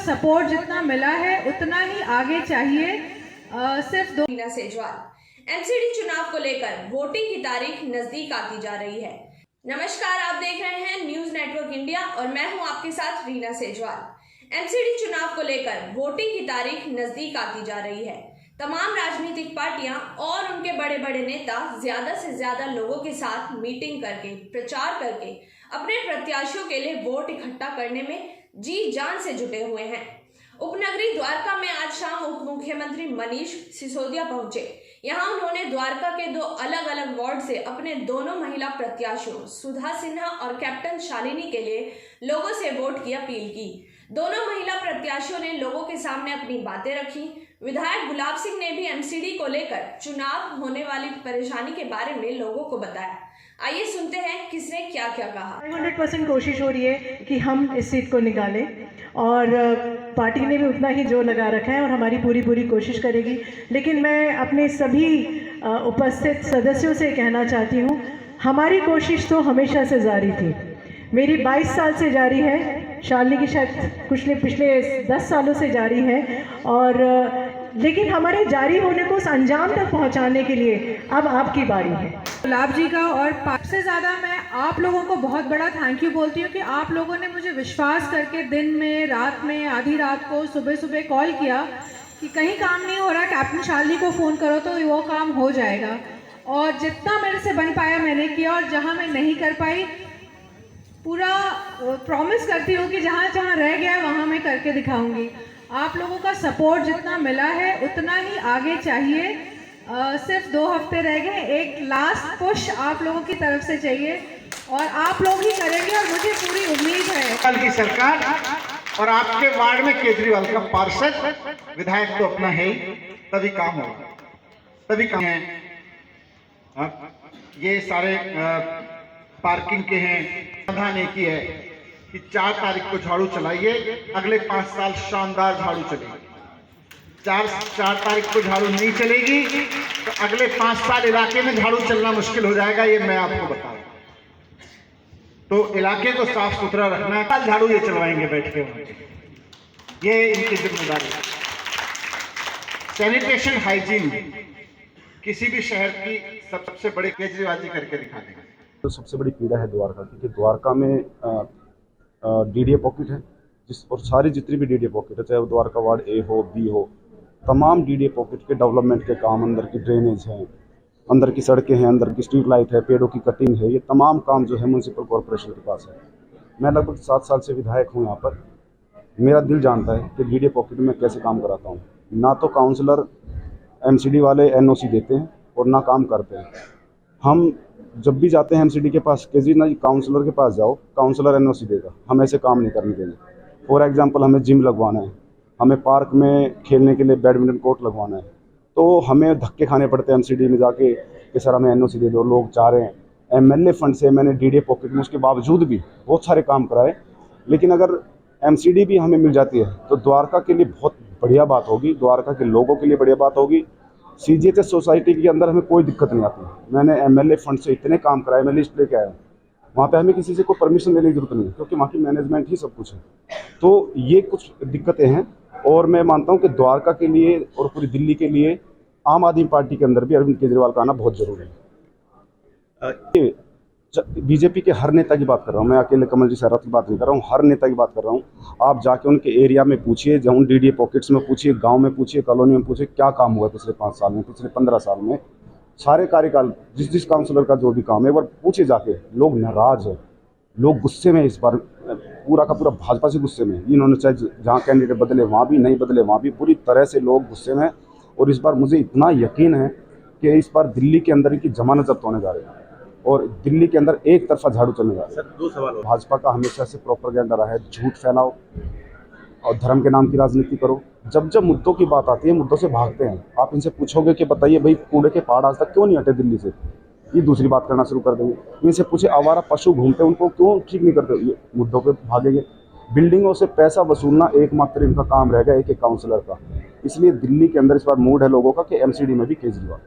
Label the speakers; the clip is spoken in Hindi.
Speaker 1: सपोर्ट जितना मिला है उतना ही आगे चाहिए। सिर्फ
Speaker 2: रीना सेजवाल। एमसीडी चुनाव को लेकर वोटिंग की तारीख नजदीक आती जा रही है। नमस्कार, आप देख रहे हैं न्यूज नेटवर्क इंडिया और मैं हूं आपके साथ रीना सेजवाल। एमसीडी चुनाव को लेकर वोटिंग की तारीख नजदीक आती जा रही है। तमाम राजनीतिक पार्टियां और उनके बड़े बड़े नेता ज्यादा से ज्यादा लोगों के साथ मीटिंग करके, प्रचार करके अपने प्रत्याशियों के लिए वोट इकट्ठा करने में जी जान से जुटे हुए हैं। उपनगरी द्वारका में आज शाम उप मुख्यमंत्री मनीष सिसोदिया पहुंचे। यहां उन्होंने द्वारका के दो अलग अलग वार्ड से अपने दोनों महिला प्रत्याशियों सुधा सिन्हा और कैप्टन शालिनी के लिए लोगों से वोट की अपील की। दोनों महिला प्रत्याशियों ने लोगों के सामने अपनी बातें रखी। विधायक गुलाब सिंह ने भी एमसीडी को लेकर चुनाव होने वाली परेशानी के बारे में लोगों को बताया। आइए सुनते हैं किसने क्या क्या कहा।
Speaker 1: 100% कोशिश हो रही है कि हम इस सीट को निकालें और पार्टी ने भी उतना ही जोर लगा रखा है और हमारी पूरी कोशिश करेगी। लेकिन मैं अपने सभी उपस्थित सदस्यों से कहना चाहती हूँ, हमारी कोशिश तो हमेशा से जारी थी। मेरी 22 साल से जारी है, शालिनी की शायद पिछले 10 सालों से जारी है। और लेकिन हमारे जारी होने को उस अंजाम तक पहुंचाने के लिए अब आपकी बारी है। गुलाब जी का और सबसे ज़्यादा मैं आप लोगों को बहुत बड़ा थैंक यू बोलती हूँ कि आप लोगों ने मुझे विश्वास करके दिन में, रात में, आधी रात को, सुबह कॉल किया कि कहीं काम नहीं हो रहा, कैप्टन शालिनी को फ़ोन करो तो वो काम हो जाएगा। और जितना मेरे से बन पाया मैंने किया, और जहाँ मैं नहीं कर पाई पूरा प्रॉमिस करती हूँ कि जहाँ जहाँ रह गया वहाँ मैं करके दिखाऊंगी। आप लोगों का सपोर्ट जितना मिला है उतना ही आगे चाहिए। सिर्फ 2 हफ्ते रह गए, एक लास्ट पुश आप लोगों की तरफ से चाहिए और आप लोग ही करेंगे और मुझे पूरी उम्मीद है।
Speaker 3: कल की सरकार और आपके वार्ड में केजरीवाल का पार्षद विधायक तो अपना है ही, तभी काम होगा, तभी काम है। ये सारे पार्किंग के हैं, समाधान एक ही है कि 4 तारीख को झाड़ू चलाइए, अगले 5 साल शानदार झाड़ू चलेगी। 4 तारीख को झाड़ू नहीं चलेगी तो अगले 5 साल इलाके में झाड़ू चलना मुश्किल हो जाएगा, ये मैं आपको बता रहा हूं। तो इलाके को साफ सुथरा रखना है, कल झाड़ू ये चलवाएंगे बैठ के, ये इनकी जिम्मेदारी है। सैनिटेशन हाइजीन किसी भी शहर की सबसे बड़ी केजरीवाल जी करके दिखा देंगे।
Speaker 4: तो सबसे बड़ी पीड़ा है द्वारका की, कि द्वारका में डीडीए पॉकेट है, और सारी जितनी भी डीडीए पॉकेट है, चाहे वो द्वारका वार्ड ए हो, बी हो, तमाम डीडीए पॉकेट के डेवलपमेंट के काम, अंदर की ड्रेनेज है, अंदर की सड़कें हैं, अंदर की स्ट्रीट लाइट है, पेड़ों की कटिंग है, ये तमाम काम जो है म्यूनसिपल कॉरपोरेशन के पास है। मैं लगभग 7 साल से विधायक हूँ यहाँ पर। मेरा दिल जानता है कि डीडीए पॉकेट में कैसे काम कराता हूँ। ना तो काउंसलर एमसीडी वाले एनओसी देते हैं और ना काम करते हैं। हम जब भी जाते हैं एमसीडी के पास, केजरीवाल जी काउंसलर के पास जाओ, काउंसलर एनओसी देगा, हम ऐसे काम नहीं करने देंगे। फॉर एग्जांपल, हमें जिम लगवाना है, हमें पार्क में खेलने के लिए बैडमिंटन कोर्ट लगवाना है, तो हमें धक्के खाने पड़ते हैं एमसीडी में जाके कि सर हमें एनओसी दे दो। लोग चाह रहे हैं, एमएलए फंड से मैंने डीडीए पॉकेट में उसके बावजूद भी बहुत सारे काम कराए। लेकिन अगर एमसीडी भी हमें मिल जाती है तो द्वारका के लिए बहुत बढ़िया बात होगी, द्वारका के लोगों के लिए बढ़िया बात होगी। सीजीएचएस सोसाइटी के अंदर हमें कोई दिक्कत नहीं आती। मैंने एमएलए फंड से इतने काम कराए, मैं लिस्ट लेके आया हूँ। वहाँ पे हमें किसी से कोई परमिशन लेने की जरूरत नहीं है, क्योंकि वहाँ की मैनेजमेंट ही सब कुछ है। तो ये कुछ दिक्कतें हैं, और मैं मानता हूँ कि द्वारका के लिए और पूरी दिल्ली के लिए आम आदमी पार्टी के अंदर भी अरविंद केजरीवाल का आना बहुत जरूरी है। बीजेपी के हर नेता की बात कर रहा हूँ मैं, अकेले कमल जी सहरावत की बात नहीं कर रहा हूँ, हर नेता की बात कर रहा हूँ। आप जाके उनके एरिया में पूछिए, जहाँ डीडीए पॉकेट्स में पूछिए, गांव में पूछिए, कॉलोनी में पूछिए, क्या काम हुआ पिछले 5 साल में, पिछले 15 साल में, सारे कार्यकाल जिस काउंसलर का जो भी काम है, एक बार पूछे जाके। लोग नाराज है, लोग गुस्से में, इस बार पूरा का पूरा भाजपा से गुस्से में। इन्होंने चाहे जहाँ कैंडिडेट बदले वहाँ भी, नहीं बदले वहाँ भी, पूरी तरह से लोग गुस्से में। और इस बार मुझे इतना यकीन है कि इस बार दिल्ली के अंदर इनकी जमानत जब्त होने जा रही है और दिल्ली के अंदर एक तरफा झाड़ू चलने जा रहा है।
Speaker 3: सर 2 सवाल।
Speaker 4: भाजपा का हमेशा से प्रोपेगेंडा रहा है, झूठ फैलाओ और धर्म के नाम की राजनीति करो। जब जब मुद्दों की बात आती है, मुद्दों से भागते हैं। आप इनसे पूछोगे कि बताइए भाई, कूड़े के पहाड़ आज तक क्यों नहीं हटे दिल्ली से, ये दूसरी बात करना शुरू कर देंगे। इनसे पूछे आवारा पशु घूमते हैं, उनको क्यों ठीक नहीं करते, ये मुद्दों पे भागेंगे। बिल्डिंगों से पैसा वसूलना एकमात्र इनका काम रहेगा, एक काउंसलर का। इसलिए दिल्ली के अंदर इस बार मूड है लोगों का कि एमसीडी में भी केजरीवाल।